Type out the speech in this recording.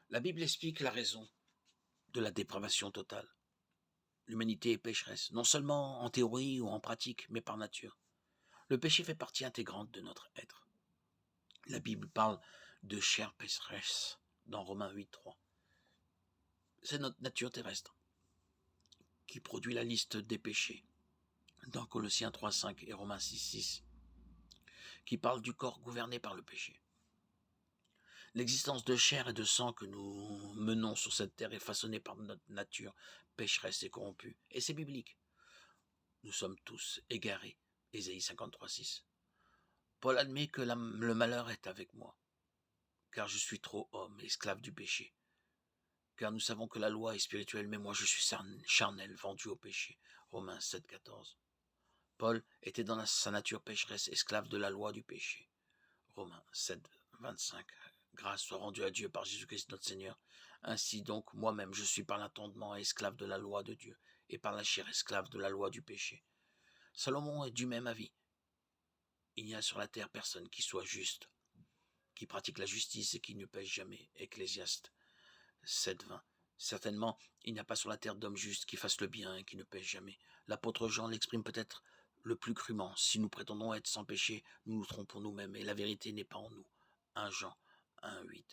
La Bible explique la raison de la dépravation totale. L'humanité est pécheresse, non seulement en théorie ou en pratique, mais par nature. Le péché fait partie intégrante de notre être. La Bible parle de chair pécheresse dans Romains 8.3. C'est notre nature terrestre qui produit la liste des péchés dans Colossiens 3.5 et Romains 6.6, qui parle du corps gouverné par le péché. L'existence de chair et de sang que nous menons sur cette terre est façonnée par notre nature pécheresse et corrompue. Et c'est biblique. Nous sommes tous égarés. Ésaïe 53.6. Paul admet que le malheur est avec moi, car je suis trop homme, esclave du péché. Car nous savons que la loi est spirituelle, mais moi je suis charnel, vendu au péché. Romains 7.14. Paul était dans sa nature pécheresse, esclave de la loi du péché. Romains 7.25. Grâce soit rendue à Dieu par Jésus-Christ notre Seigneur. Ainsi donc, moi-même, je suis par l'entendement esclave de la loi de Dieu, et par la chair esclave de la loi du péché. Salomon est du même avis. Il n'y a sur la terre personne qui soit juste, qui pratique la justice et qui ne pêche jamais. Ecclésiaste 7.20. Certainement, il n'y a pas sur la terre d'homme juste qui fasse le bien et qui ne pêche jamais. L'apôtre Jean l'exprime peut-être le plus crûment. Si nous prétendons être sans péché, nous nous trompons nous-mêmes et la vérité n'est pas en nous. 1 Jean 1.8.